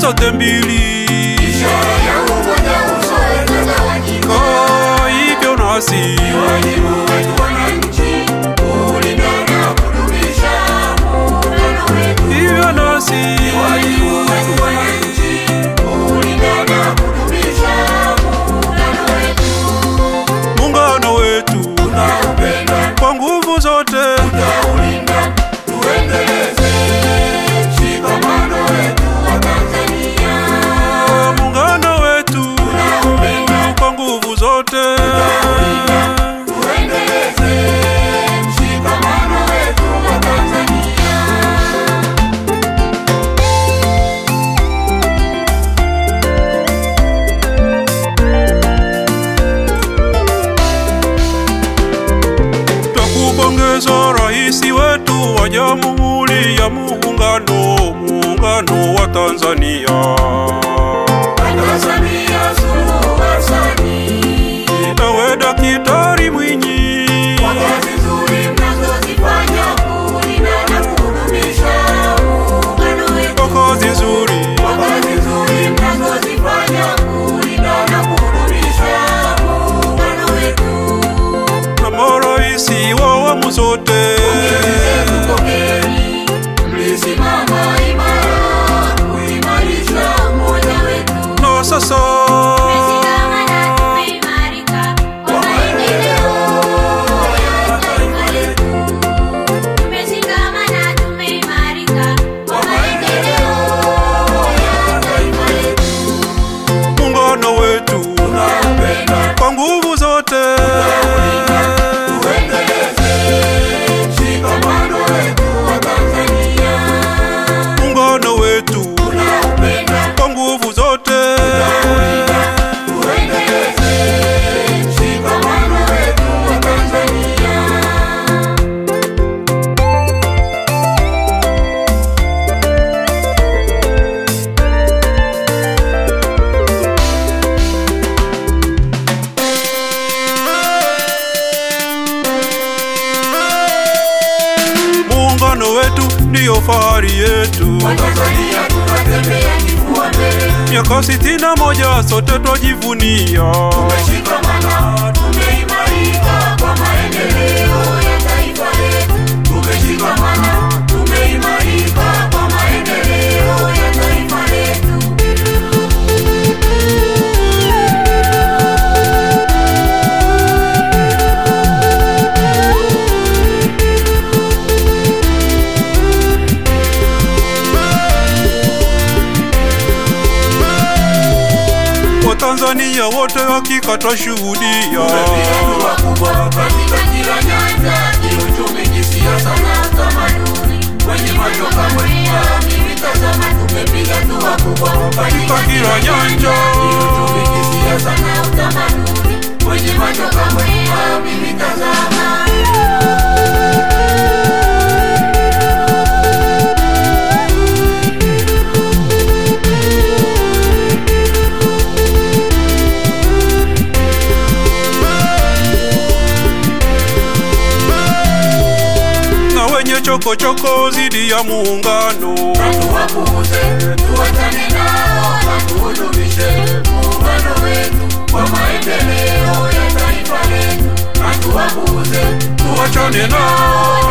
zote mbili, ishara ya umoja usiogawanyika. Hivyo nasi ni wajibu wetu wananchi kulinda na kudumisha muungano wetu. Hivyo nasi ni wajibu wetu wananchi kulinda na kudumisha muungano wetu. Muungano wetu tunaupenda kwa nguvu zote, tutaulinda, tuendeleze mshikamano wetu wa Tanzania. muungano wetu tunaupenda kwa nguvu zote, tutaulinda, tuendeleze mshikamano wetu wa Tanzania. Twakupongeza Raisi wetu wa Jamhuri ya Muungano wa Tanzania, Tanzania Suluhu Hassan, nawe Daktari Mwinyi, kwa kazi nzuri mnazozifanya kulinda na kudumisha muungano wetu. kwa kazi nzuri, Kwa kazi nzuri mnazozifanya kulinda na kudumisha muungano wetu. na maraisi wa awamu zote, Pongezi, mlisimama imara kuimarisha umoja wetu. na sasa Kwa maendeleo ya taifa letu. Kwa maendeleo ya taifa letu. muungano wetu Tunaupenda, kwa nguvu zote, tuendeleze mshikamano wetu wa Tanzania. muungano wetu Tunaupenda, kwa nguvu zote, tuendeleze mshikamano wetu wa Tanzania. muungano wetu ndiyo fahari yetu. Watanzania tunatembea kifua mbele, Miaka 61 sote twajivunia, tumeshikamana, tumeimarika kwa maendeleo ya taifa letu. Tumeshikamana, tumeimarika kwa maendeleo ya taifa letu. Watanzania wote hakika twashuhudia, Tumepiga hatua kubwa katika kila nyanja, kiuchumi, kisiasa na utamaduni. Kwenye macho kamwe mimi tazama, tumepiga hatua kubwa katika kila nyanja, kiuchumi, kisiasa na utamaduni. Kwenye macho kamwe mimi tazama. na wenye chokochoko zidi ya muungano, Tuwapuuze, tuachane nao na tuhudumishe muungano wetu kwa maendeleo ya taifa letu. Tuwapuuze, tuachane nao